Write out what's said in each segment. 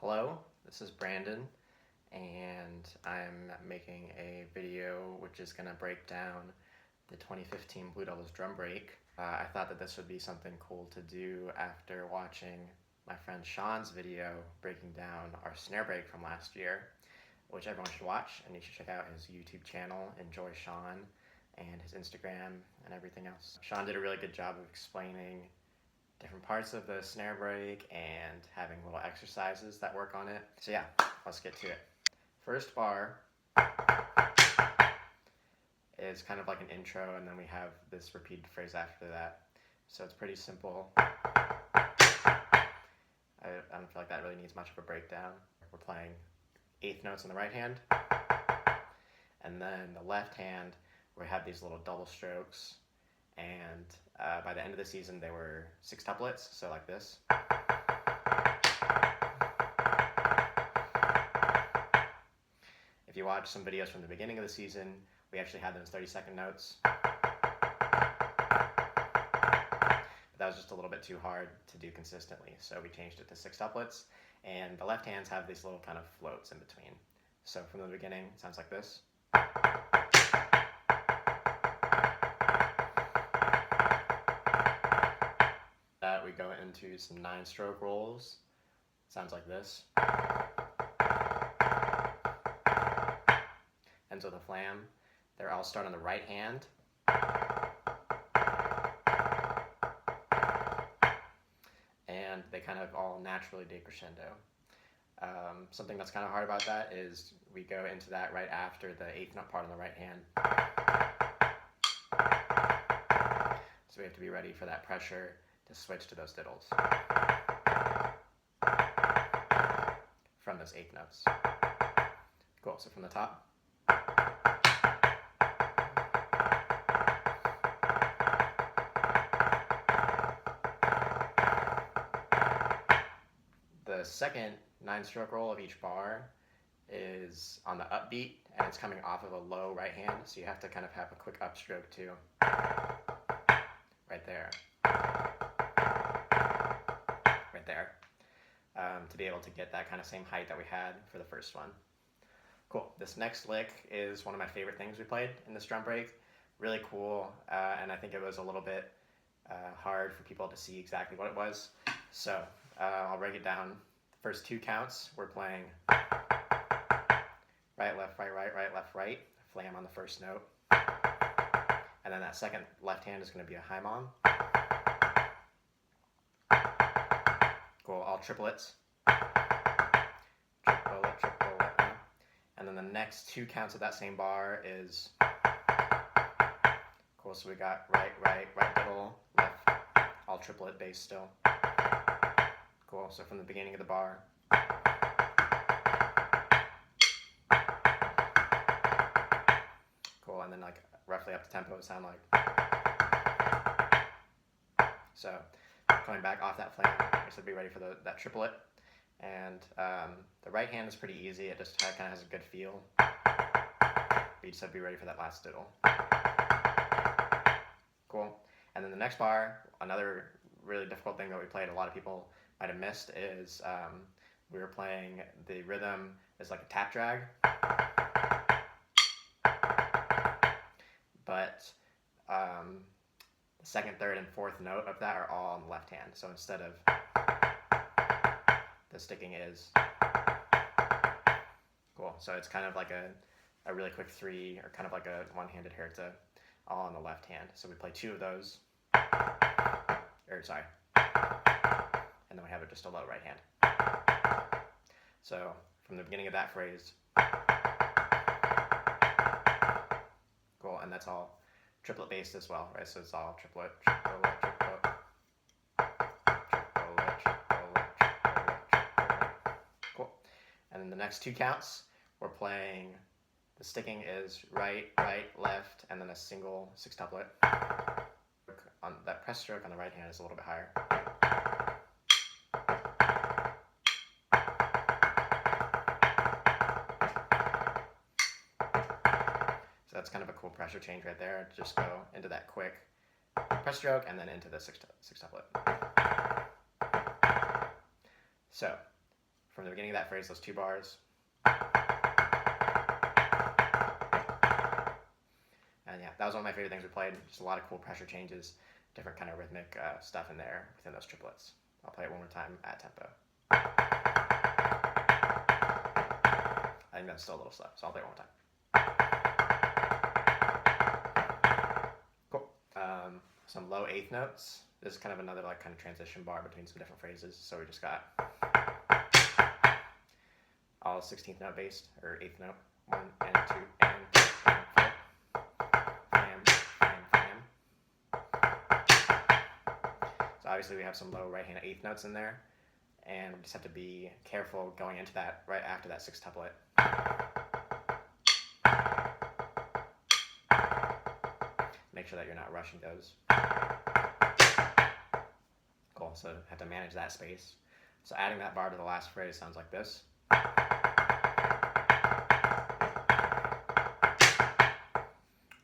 Hello, this is Brandon, and I'm making a video which is going to break down the 2015 Blue Devils drum break. I thought that this would be something cool to do after watching my friend Sean's video breaking down our snare break from last year, which everyone should watch, and you should check out his YouTube channel, Enjoy Sean, and his Instagram and everything else. Sean did a really good job of explaining different parts of the snare break and having little exercises that work on it. So yeah, let's get to it. First bar is kind of like an intro, and then we have this repeated phrase after that. So it's pretty simple. I don't feel like that really needs much of a breakdown. We're playing eighth notes on the right hand, and then the left hand, we have these little double strokes, and by the end of the season they were sextuplets, so like this. If you watch some videos from the beginning of the season, we actually had those 30-second notes. But that was just a little bit too hard to do consistently, so we changed it to sextuplets, and the left hands have these little kind of floats in between. So from the beginning, it sounds like this. We go into some 9-stroke rolls. Sounds like this. Ends with a flam. They're all start on the right hand. And they kind of all naturally decrescendo. Something that's kind of hard about that is we go into that right after the eighth note part on the right hand. So we have to be ready for that pressure to switch to those diddles from those eighth notes. Cool, so from the top. The second 9-stroke roll of each bar is on the upbeat, and it's coming off of a low right hand, so you have to kind of have a quick upstroke too. Right there. Right there. To be able to get that kind of same height that we had for the first one. Cool. This next lick is one of my favorite things we played in this drum break. Really cool, and I think it was a little bit hard for people to see exactly what it was. So I'll break it down. The first 2 counts, we're playing right, left, right, right, right, left, right, flam on the first note. And then that second left hand is going to be a high mom. Cool, all triplets. Triplet, triplet. And then the next 2 counts of that same bar is cool, so we got right, right, right middle, left, all triplet bass still. Cool, so from the beginning of the bar. Cool, and then like roughly up to tempo it sound like. So coming back off that flam, I said be ready for that triplet. And the right hand is pretty easy, it just kind of has a good feel. But you just have to be ready for that last diddle. Cool. And then the next bar, another really difficult thing that we played, a lot of people might have missed, is we were playing the rhythm is like a tap drag. But the second, third, and fourth note of that are all on the left hand. So instead of the sticking is. Cool. So it's kind of like a really quick 3, or kind of like a one-handed herta, all on the left hand. So we play 2 of those. And then we have just a low right hand. So from the beginning of that phrase. Cool, and that's all triplet based as well, right? So it's all triplet, triplet, triplet, triplet, triplet, triplet. Cool. And then the next 2 counts, we're playing, the sticking is right, right, left, and then a single sextuplet. On that press stroke on the right hand is a little bit higher. So that's kind of a cool pressure change right there. Just go into that quick press stroke and then into the sextuplet. So from the beginning of that phrase, those 2 bars. And yeah, that was one of my favorite things we played. Just a lot of cool pressure changes, different kind of rhythmic stuff in there within those triplets. I'll play it one more time at tempo. I think that's still a little slow, so I'll play it one more time. Cool. Some low 8th notes. This is kind of another like kind of transition bar between some different phrases. So we just got all 16th note based, or 8th note. 1 and 2 and 3 and 4. Flam, flam, flam. So obviously we have some low right hand 8th notes in there, and we just have to be careful going into that right after that 6th tuplet. Make sure that you're not rushing those. Cool, so have to manage that space. So adding that bar to the last phrase sounds like this.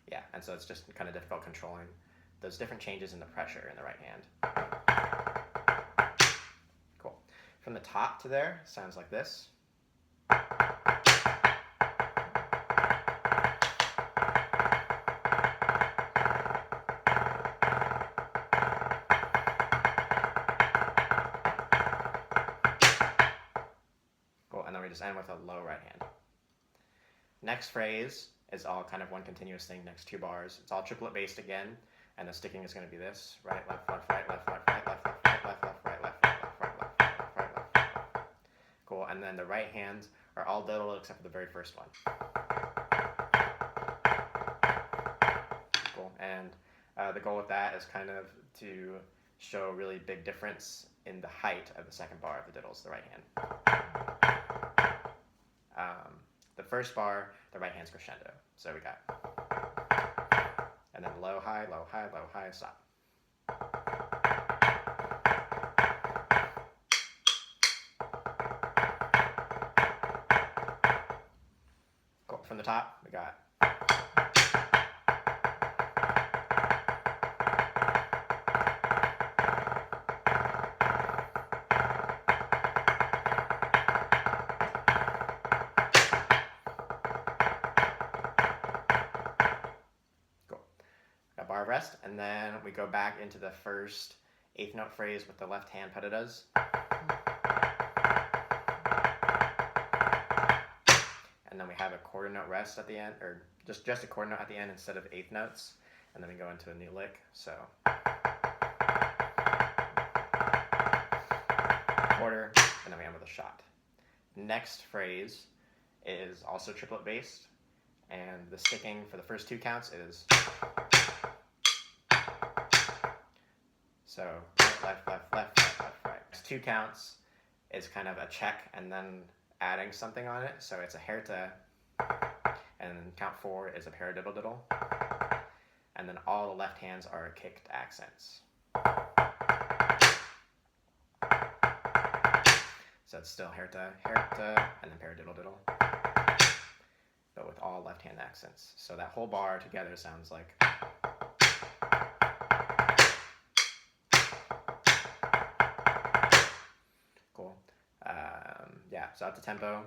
Yeah, and so it's just kind of difficult controlling those different changes in the pressure in the right hand. Cool. From the top to there sounds like this. And then we just end with a low right hand. Next phrase is all kind of one continuous thing, next 2 bars. It's all triplet based again, and the sticking is going to be this: right, left, left, right, left, left, right, left, left, right, left, left, right, left, left, left, right, left, left, left, right, left, left. Cool. And then the right hands are all diddle except for the very first one. Cool. And the goal with that is kind of to show a really big difference in the height of the second bar of the diddles, the right hand. The first bar, the right hand's crescendo. So we got, and then low, high, low, high, low, high, stop. Cool. From the top, we got. Bar of rest, and then we go back into the first 8th note phrase with the left hand paradiddles. And then we have a quarter note rest at the end, or just a quarter note at the end instead of 8th notes, and then we go into a new lick. So quarter, and then we end with a shot. Next phrase is also triplet based, and the sticking for the first 2 counts is. So right, left, left, left, left, left, right. 2 counts is kind of a check and then adding something on it. So it's a herta, and count 4 is a paradiddle diddle. And then all the left hands are kicked accents. So it's still herta, herta, and then paradiddle diddle, but with all left hand accents. So that whole bar together sounds like. Cool. Yeah, so up to tempo.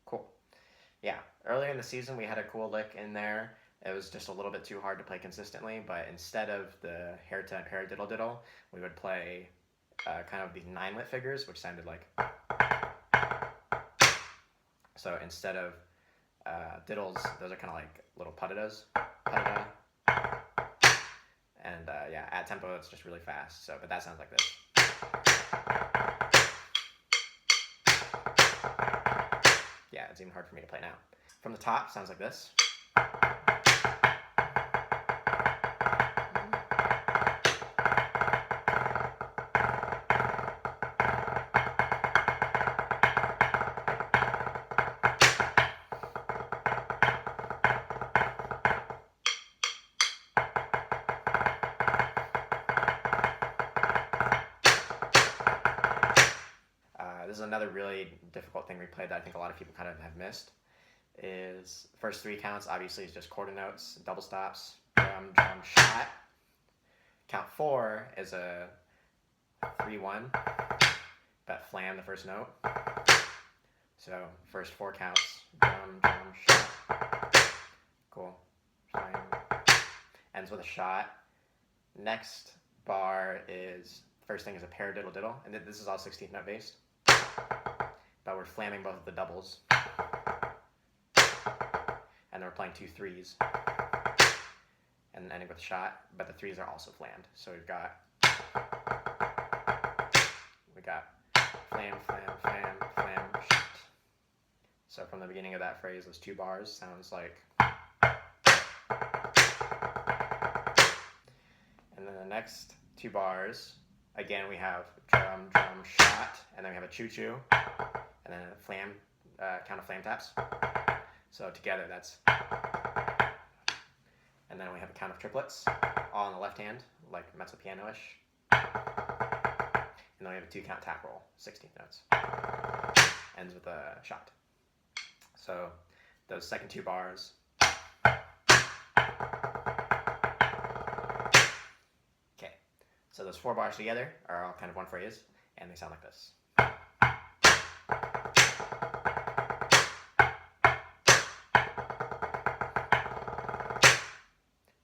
Cool. Yeah, earlier in the season we had a cool lick in there. It was just a little bit too hard to play consistently, but instead of the herta and paradiddle diddle, we would play kind of these 9-lit figures, which sounded like. So instead of diddles, those are kind of like little puttidas. Puttada. And yeah, at tempo it's just really fast. So, but that sounds like this. Yeah, it's even hard for me to play now. From the top, sounds like this. This is another really difficult thing we played that I think a lot of people kind of have missed. Is first 3 counts obviously is just quarter notes, double stops, drum, drum, shot. Count 4 is a 3-1, but flam the first note. So first 4 counts, drum, drum, shot. Cool. Flam. Ends with a shot. Next bar is, first thing is a paradiddle diddle, and this is all 16th note based. But we're flamming both of the doubles. And then we're playing 2 3s. And then ending with a shot, but the 3s are also flammed. So we've got flam, flam, flam, flam, shot. So from the beginning of that phrase, those 2 bars sounds like. And then the next 2 bars, again we have drum, drum, shot, and then we have a choo-choo, and then a flam, count of flam taps. So together that's. And then we have a count of triplets, all on the left hand, like mezzo piano-ish. And then we have a 2 count tap roll, 16 notes. Ends with a shot. So those second 2 bars. Okay, so those 4 bars together are all kind of one phrase, and they sound like this.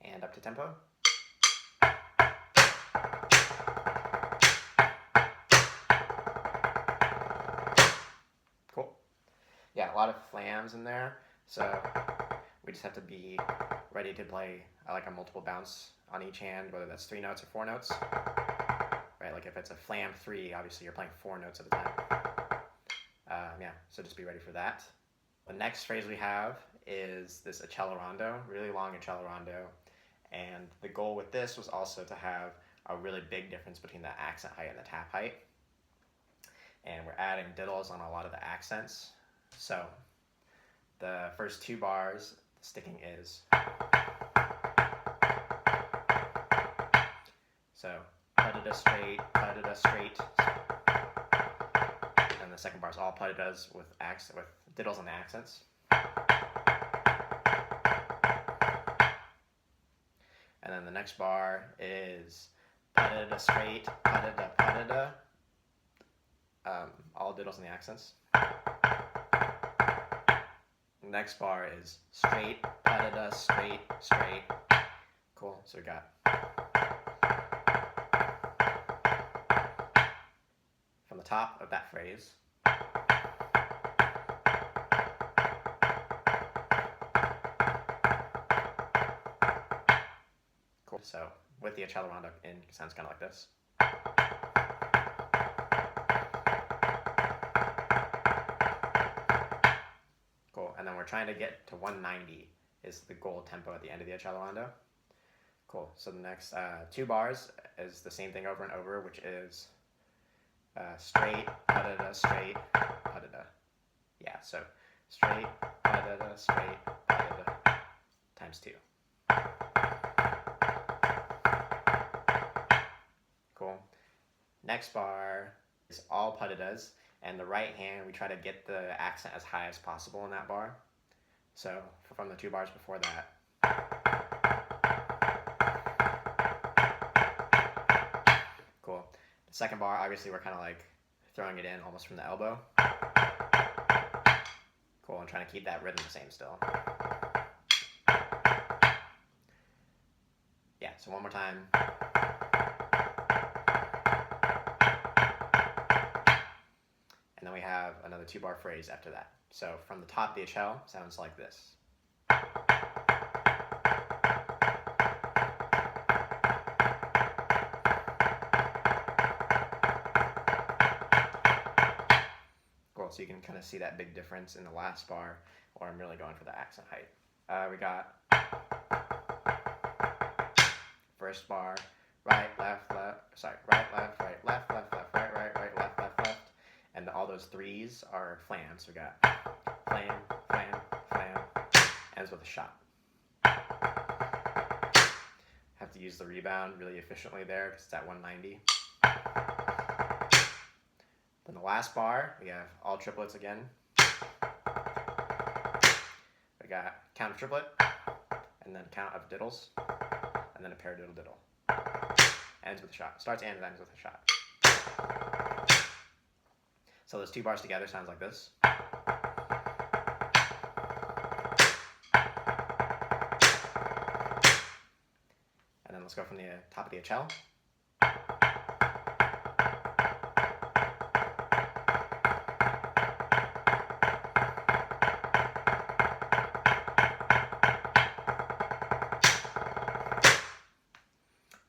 And up to tempo. Cool. Yeah, a lot of flams in there, so we just have to be ready to play like a multiple bounce on each hand, whether that's 3 notes or 4 notes. Right, like if it's a flam 3, obviously you're playing 4 notes at a time. Yeah, so just be ready for that. The next phrase we have is this accelerando, really long accelerando. And the goal with this was also to have a really big difference between the accent height and the tap height. And we're adding diddles on a lot of the accents. So the first 2 bars, the sticking is. So putida straight. And the second bar is all putidas with diddles on the accents. And then the next bar is putida straight, putida, all diddles on the accents. The next bar is straight, putida, straight. Cool, so we got. From the top of that phrase. Cool. So with the accelerando in, it sounds kind of like this. Cool. And then we're trying to get to 190 is the goal tempo at the end of the accelerando. Cool. So the next 2 bars is the same thing over and over, which is straight, putida, straight, putida. Yeah, so straight, putida, straight, putida, times 2. Cool. Next bar is all putidas, and the right hand, we try to get the accent as high as possible in that bar. So from the 2 bars before that. Cool. The second bar, obviously, we're kind of like throwing it in almost from the elbow. Cool, and trying to keep that rhythm the same still. Yeah, so one more time. And then we have another 2 bar phrase after that. So from the top, the accel sounds like this. Cool, so you can kind of see that big difference in the last bar, or I'm really going for the accent height. We got first bar, right, left, right, left, right, left, right, left. And all those 3s are flams. So we got flam, flam, flam, ends with a shot. Have to use the rebound really efficiently there because it's at 190. Then the last bar, we have all triplets again. We got count of triplet, and then count of diddles, and then a paradiddle diddle. Ends with a shot. Starts and ends with a shot. So those two bars together sounds like this. And then let's go from the top of the cello.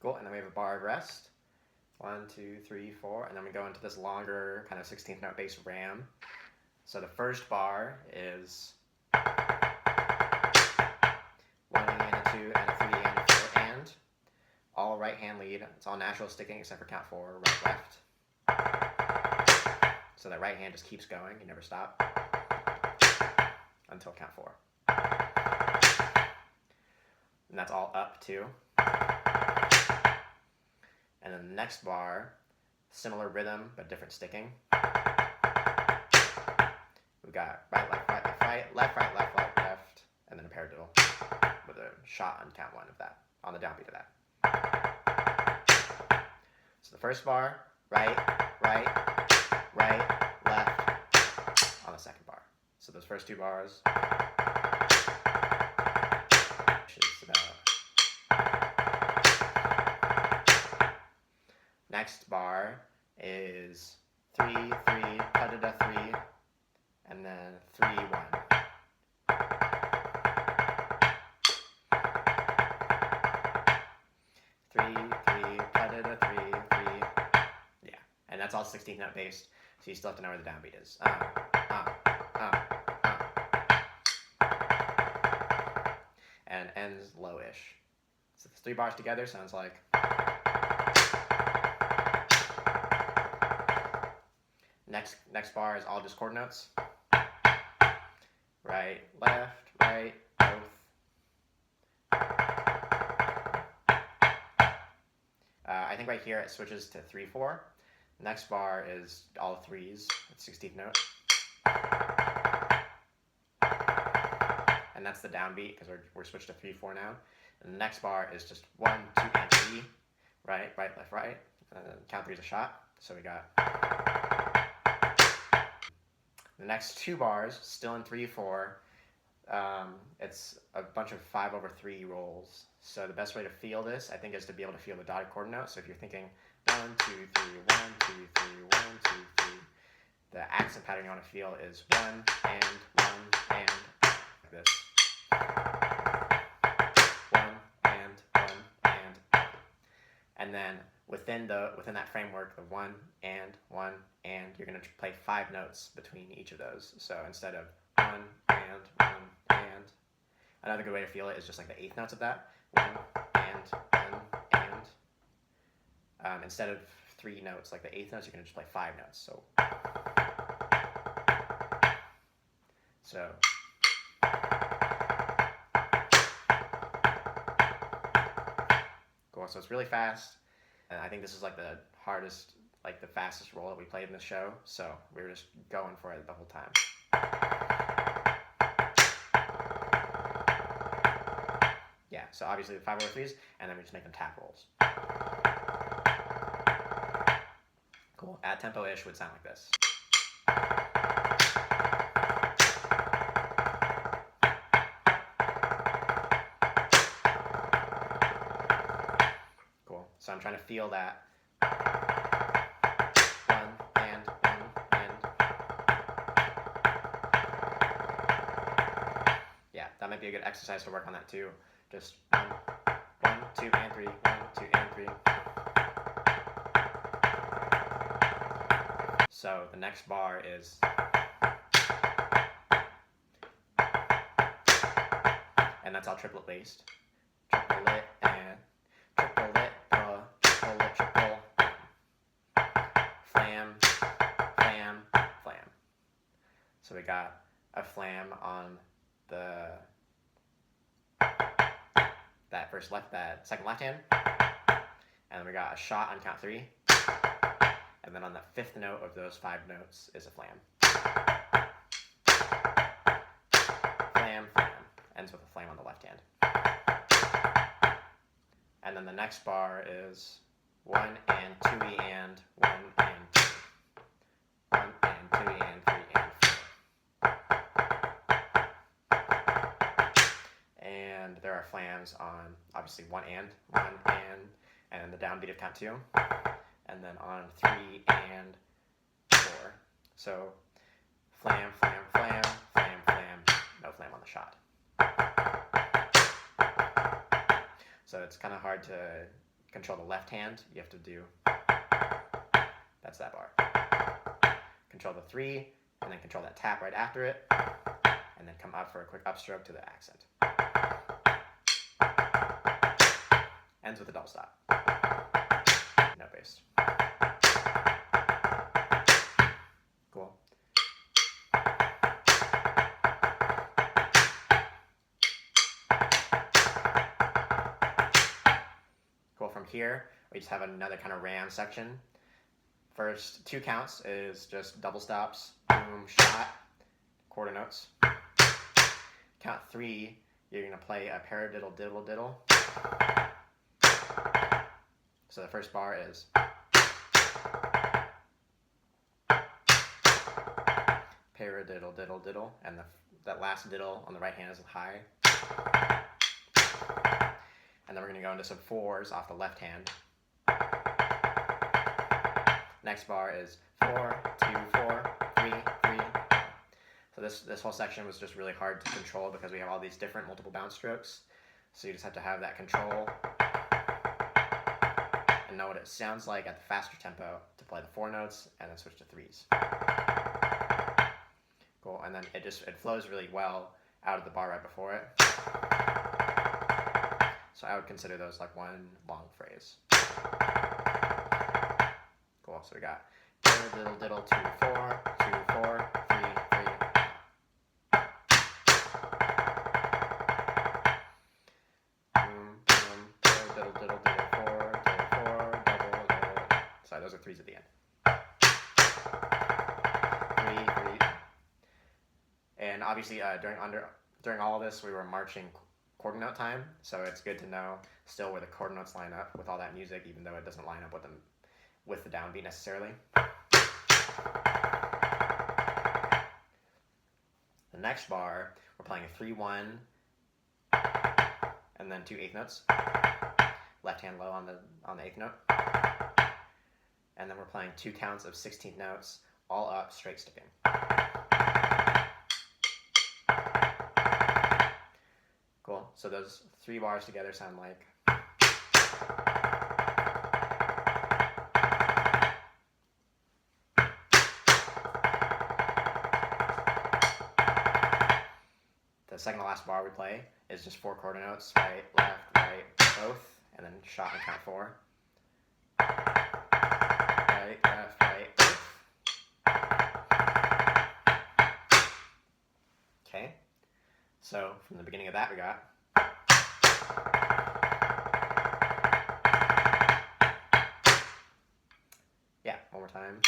Cool, and then we have a bar of rest. 1, 2, 3, 4, and then we go into this longer kind of 16th note bass ram. So the first bar is 1 and a 2 and a 3 and a 4 and. All right hand lead. It's all natural sticking except for count 4, right, left. So that right hand just keeps going, you never stop until count 4. And that's all up too. And then the next bar, similar rhythm but different sticking. We've got right, left, right, left, right, left, right, left, right, left, and then a paradiddle with a shot on count 1 of that, on the downbeat of that. So the first bar, right, right, right, left, on the second bar. So those first two bars, which is about. Next bar is 3, 3, pa-da-da 3, and then 3, 1. 3, 3, pa-da-da 3, 3. Yeah, and that's all 16th note based, so you still have to know where the downbeat is. And ends low-ish. So the 3 bars together sounds like. Next bar is all just chord notes. Right, left, right, both. I think right here it switches to 3, 4. Next bar is all 3s, it's 16th note. And that's the downbeat because we're switched to 3, 4 now. And the next bar is just 1, 2, and 3. Right, right, left, right. And then count 3 is a shot. So we got. The next 2 bars, still in 3, 4, it's a bunch of 5/3 rolls. So the best way to feel this, I think, is to be able to feel the dotted chord note. So if you're thinking 1, 2, 3, 1, 2, 3, 1, 2, 3, the accent pattern you want to feel is 1 and like this. 1 and. And then within that framework of 1 and, you're going to play 5 notes between each of those. So instead of 1 and, another good way to feel it is just like the 8th notes of that. 1 and. Instead of 3 notes, like the 8th notes, you're going to just play 5 notes. So cool. So it's really fast. And I think this is like the hardest, like the fastest roll that we played in the show. So we were just going for it the whole time. Yeah, so obviously the 5/3s, and then we just make them tap rolls. Cool. At tempo-ish would sound like this. Cool. So I'm trying to feel that. 1 and. Yeah, that might be a good exercise to work on that too. Just 1, 2, and 3, 1, 2, and 3. So the next bar is. And that's all triplet based. Triplet and triplet, triplet, triple. Flam, flam, flam. So we got a flam on that second left hand, and then we got a shot on count 3, and then on the 5th note of those 5 notes is a flam. Flam, flam, ends with a flam on the left hand. And then the next bar is 1 and 2 and 1 and. flams on obviously one and then the downbeat of count 2, and then on 3 and 4. So flam, flam, flam, flam, flam, no flam on the shot. So it's kind of hard to control the left hand. You have to do, that's that bar. Control the 3, and then control that tap right after it, and then come up for a quick upstroke to the accent. Ends with a double stop. Note based. Cool. Cool. From here, we just have another kind of ram section. First 2 counts is just double stops, boom, shot, quarter notes. Count 3, you're going to play a paradiddle diddle diddle. So the first bar is paradiddle diddle diddle, and that last diddle on the right hand is high. And then we're going to go into some 4s off the left hand. Next bar is 4, 2, 4, 3, 3. So this whole section was just really hard to control because we have all these different multiple bounce strokes. So you just have to have that control and know what it sounds like at the faster tempo to play the 4 notes and then switch to 3s. Cool, and then it flows really well out of the bar right before it. So I would consider those like one long phrase. Cool, so we got diddle diddle 2, 4, 2, 4, 3, 3. Boom, boom, diddle diddle diddle 4, diddle 4, double, double. Sorry, those are 3s at the end. 3, 3. And obviously during all of this we were marching quarter note time, so it's good to know still where the quarter notes line up with all that music, even though it doesn't line up with the downbeat necessarily. The next bar, we're playing a 3-1, and then 2 8th notes. Left hand low on the 8th note. And then we're playing 2 counts of 16th notes, all up, straight sticking. Cool, so those 3 bars together sound like. The second to last bar we play is just 4 quarter notes, right, left, right, both, and then shot and count 4. Right, left, right, both. Okay, so from the beginning of that we got. Yeah, one more time.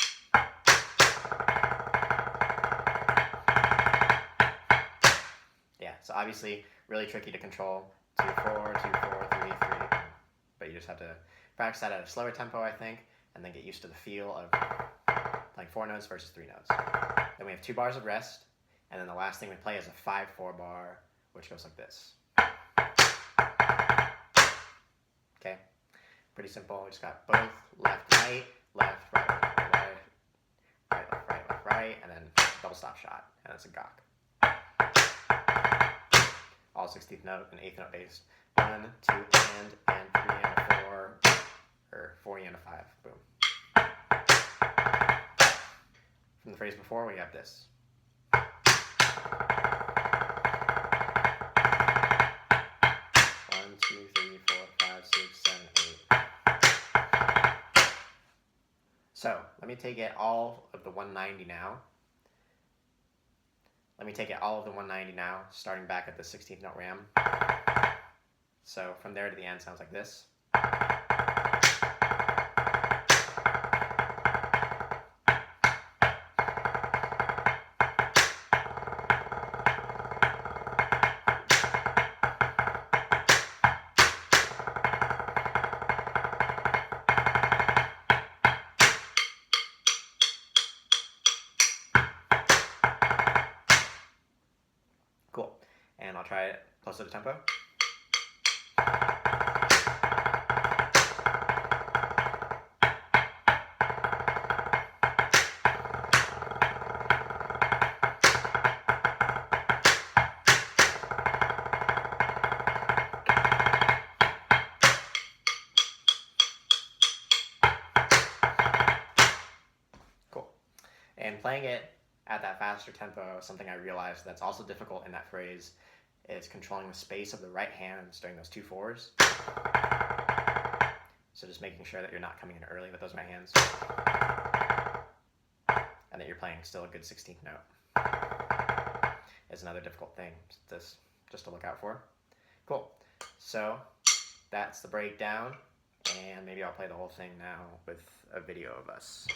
Yeah, so obviously really tricky to control. 2, 4, 2, 4, 3, 3. But you just have to practice that at a slower tempo, I think, and then get used to the feel of playing 4 notes versus 3 notes. Then we have 2 bars of rest, and then the last thing we play is a 5/4 bar, which goes like this. Okay, pretty simple. We just got both left, right, left, right, right, right, left, right, left, right, and then double stop shot, and it's a gok. All 16th note and 8th note based. 1, 2, and 3 and a 4, or 4 and a 5. Boom. From the phrase before, we have this. 1, 2, 3, 4, 5, 6, 7, 8. So let me take it all of the 190 now. Starting back at the 16th note ram. So from there to the end sounds like this. Cool. And I'll try it close to the tempo. And playing it at that faster tempo, something I realized that's also difficult in that phrase is controlling the space of the right hands during those 2 4s. So just making sure that you're not coming in early with those right hands, and that you're playing still a good 16th note is another difficult thing just to look out for. Cool. So that's the breakdown, and maybe I'll play the whole thing now with a video of us.